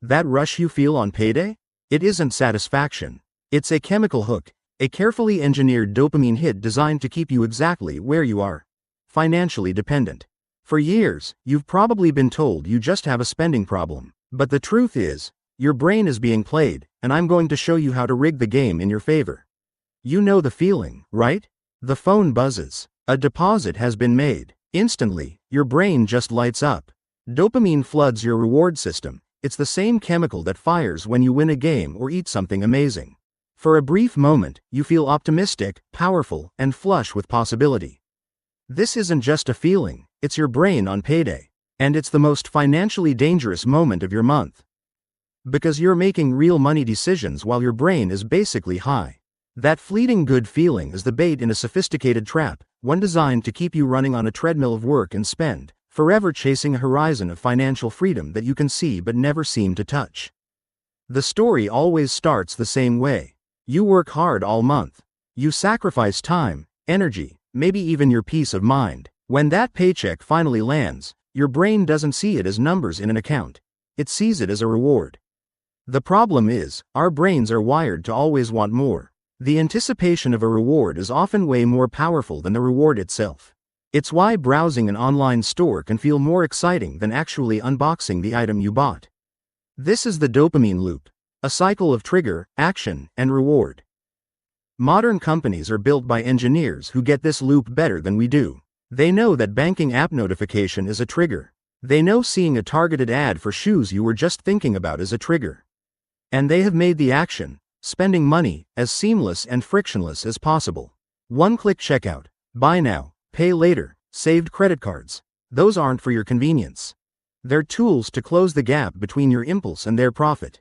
That rush you feel on payday? It isn't satisfaction. It's a chemical hook, a carefully engineered dopamine hit designed to keep you exactly where you are, financially dependent. For years, you've probably been told you just have a spending problem. But the truth is, your brain is being played, and I'm going to show you how to rig the game in your favor. You know the feeling, right? The phone buzzes. A deposit has been made. Instantly, your brain just lights up. Dopamine floods your reward system. It's the same chemical that fires when you win a game or eat something amazing. For a brief moment, you feel optimistic, powerful, and flush with possibility. This isn't just a feeling, it's your brain on payday. And it's the most financially dangerous moment of your month. Because you're making real money decisions while your brain is basically high. That fleeting good feeling is the bait in a sophisticated trap, one designed to keep you running on a treadmill of work and spend, forever chasing a horizon of financial freedom that you can see but never seem to touch. The story always starts the same way. You work hard all month. You sacrifice time, energy, maybe even your peace of mind. When that paycheck finally lands, your brain doesn't see it as numbers in an account. It sees it as a reward. The problem is, our brains are wired to always want more. The anticipation of a reward is often way more powerful than the reward itself. It's why browsing an online store can feel more exciting than actually unboxing the item you bought. This is the dopamine loop, a cycle of trigger, action, and reward. Modern companies are built by engineers who get this loop better than we do. They know that banking app notification is a trigger. They know seeing a targeted ad for shoes you were just thinking about is a trigger. And they have made the action, spending money, as seamless and frictionless as possible. One-click checkout, buy now, pay later, saved credit cards. Those aren't for your convenience. They're tools to close the gap between your impulse and their profit.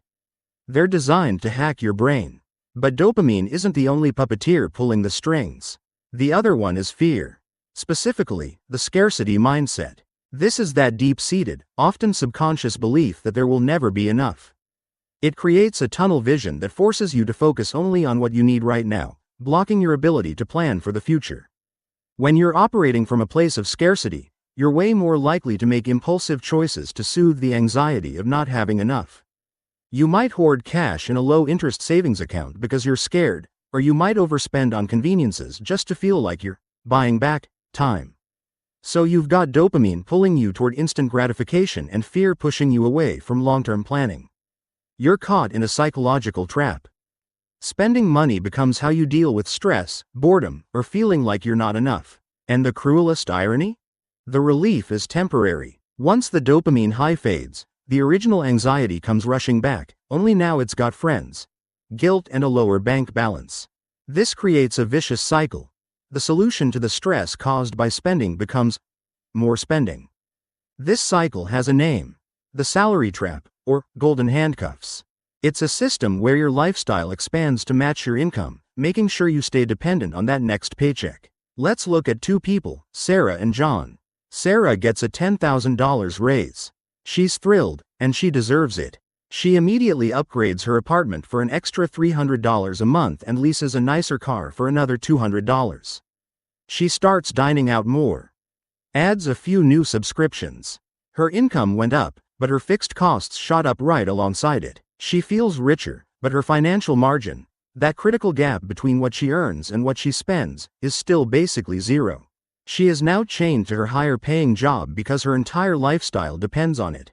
They're designed to hack your brain. But dopamine isn't the only puppeteer pulling the strings. The other one is fear. Specifically, the scarcity mindset. This is that deep-seated, often subconscious belief that there will never be enough. It creates a tunnel vision that forces you to focus only on what you need right now, blocking your ability to plan for the future. When you're operating from a place of scarcity, you're way more likely to make impulsive choices to soothe the anxiety of not having enough. You might hoard cash in a low-interest savings account because you're scared, or you might overspend on conveniences just to feel like you're buying back time. So you've got dopamine pulling you toward instant gratification and fear pushing you away from long-term planning. You're caught in a psychological trap. Spending money becomes how you deal with stress, boredom, or feeling like you're not enough. And the cruelest irony? The relief is temporary. Once the dopamine high fades, the original anxiety comes rushing back, only now it's got friends, guilt, and a lower bank balance. This creates a vicious cycle. The solution to the stress caused by spending becomes more spending. This cycle has a name: the salary trap, or golden handcuffs. It's a system where your lifestyle expands to match your income, making sure you stay dependent on that next paycheck. Let's look at two people, Sarah and John. Sarah gets a $10,000 raise. She's thrilled, and she deserves it. She immediately upgrades her apartment for an extra $300 a month and leases a nicer car for another $200. She starts dining out more. Adds a few new subscriptions. Her income went up, but her fixed costs shot up right alongside it. She feels richer, but her financial margin, that critical gap between what she earns and what she spends, is still basically zero. She is now chained to her higher-paying job because her entire lifestyle depends on it.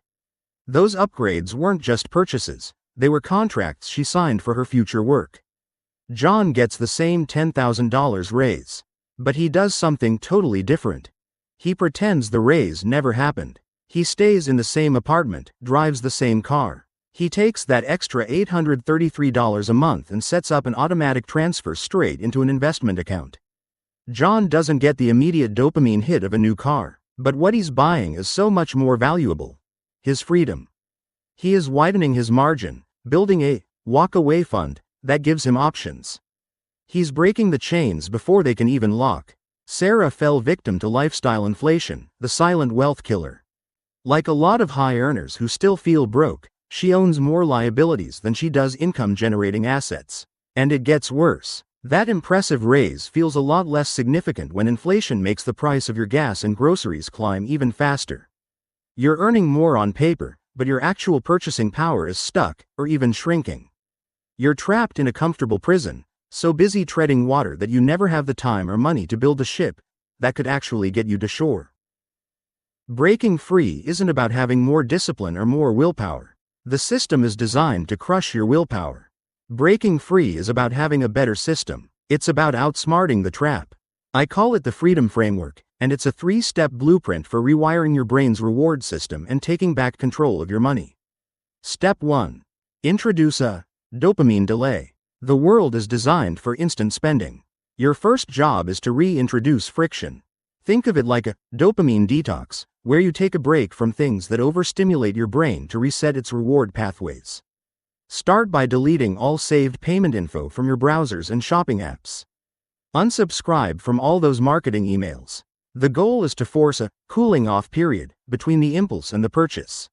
Those upgrades weren't just purchases, they were contracts she signed for her future work. John gets the same $10,000 raise. But he does something totally different. He pretends the raise never happened. He stays in the same apartment, drives the same car. He takes that extra $833 a month and sets up an automatic transfer straight into an investment account. John doesn't get the immediate dopamine hit of a new car, but what he's buying is so much more valuable: his freedom. He is widening his margin, building a walk-away fund that gives him options. He's breaking the chains before they can even lock. Sarah fell victim to lifestyle inflation, the silent wealth killer. Like a lot of high earners who still feel broke, she owns more liabilities than she does income-generating assets. And it gets worse. That impressive raise feels a lot less significant when inflation makes the price of your gas and groceries climb even faster. You're earning more on paper, but your actual purchasing power is stuck, or even shrinking. You're trapped in a comfortable prison, so busy treading water that you never have the time or money to build a ship that could actually get you to shore. Breaking free isn't about having more discipline or more willpower. The system is designed to crush your willpower. Breaking free is about having a better system. It's about outsmarting the trap. I call it the Freedom Framework, and it's a 3-step blueprint for rewiring your brain's reward system and taking back control of your money. Step 1. Introduce a dopamine delay. The world is designed for instant spending. Your first job is to reintroduce friction. Think of it like a dopamine detox, where you take a break from things that overstimulate your brain to reset its reward pathways. Start by deleting all saved payment info from your browsers and shopping apps. Unsubscribe from all those marketing emails. The goal is to force a cooling-off period between the impulse and the purchase.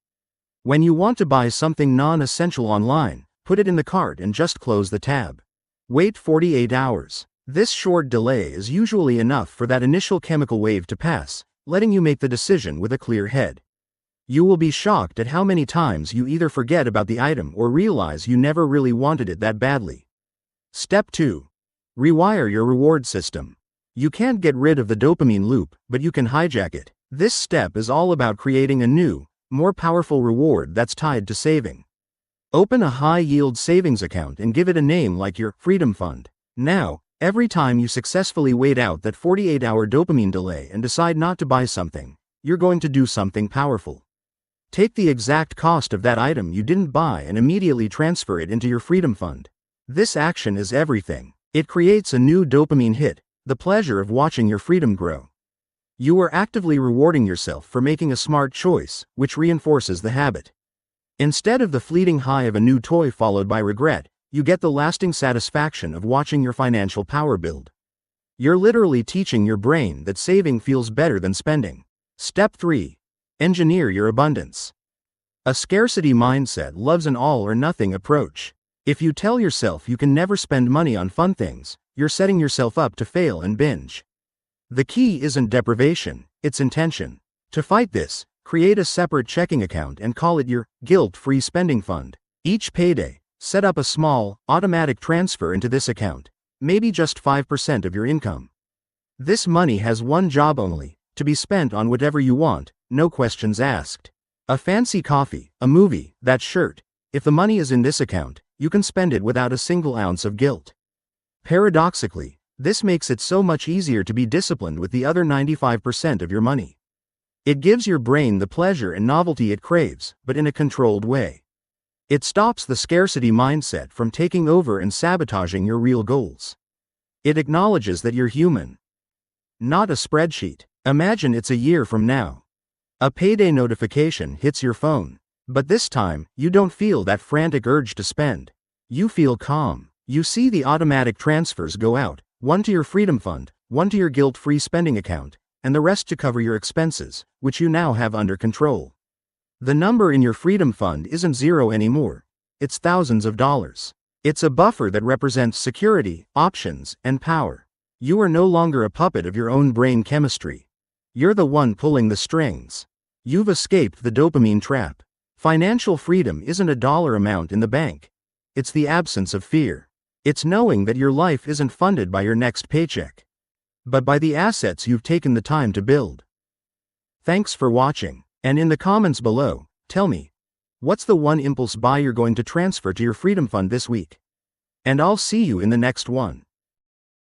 When you want to buy something non-essential online, put it in the cart and just close the tab. Wait 48 hours. This short delay is usually enough for that initial chemical wave to pass, letting you make the decision with a clear head. You will be shocked at how many times you either forget about the item or realize you never really wanted it that badly. Step 2. Rewire your reward system. You can't get rid of the dopamine loop, but you can hijack it. This step is all about creating a new, more powerful reward that's tied to saving. Open a high-yield savings account and give it a name like your Freedom Fund. Now, every time you successfully wait out that 48-hour dopamine delay and decide not to buy something, you're going to do something powerful. Take the exact cost of that item you didn't buy and immediately transfer it into your Freedom Fund. This action is everything. It creates a new dopamine hit, the pleasure of watching your freedom grow. You are actively rewarding yourself for making a smart choice, which reinforces the habit. Instead of the fleeting high of a new toy followed by regret, you get the lasting satisfaction of watching your financial power build. You're literally teaching your brain that saving feels better than spending. Step 3. Engineer your abundance. A scarcity mindset loves an all-or-nothing approach. If you tell yourself you can never spend money on fun things, you're setting yourself up to fail and binge. The key isn't deprivation, it's intention. To fight this, create a separate checking account and call it your guilt-free spending fund. Each payday, set up a small, automatic transfer into this account, maybe just 5% of your income. This money has one job only, to be spent on whatever you want, no questions asked. A fancy coffee, a movie, that shirt. If the money is in this account, you can spend it without a single ounce of guilt. Paradoxically, this makes it so much easier to be disciplined with the other 95% of your money. It gives your brain the pleasure and novelty it craves, but in a controlled way. It stops the scarcity mindset from taking over and sabotaging your real goals. It acknowledges that you're human, not a spreadsheet. Imagine it's a year from now. A payday notification hits your phone. But this time, you don't feel that frantic urge to spend. You feel calm. You see the automatic transfers go out, one to your Freedom Fund, one to your guilt-free spending account, and the rest to cover your expenses, which you now have under control. The number in your Freedom Fund isn't zero anymore. It's thousands of dollars. It's a buffer that represents security, options, and power. You are no longer a puppet of your own brain chemistry. You're the one pulling the strings. You've escaped the dopamine trap. Financial freedom isn't a dollar amount in the bank. It's the absence of fear. It's knowing that your life isn't funded by your next paycheck, but by the assets you've taken the time to build. Thanks for watching, and in the comments below, tell me, what's the one impulse buy you're going to transfer to your Freedom Fund this week? And I'll see you in the next one.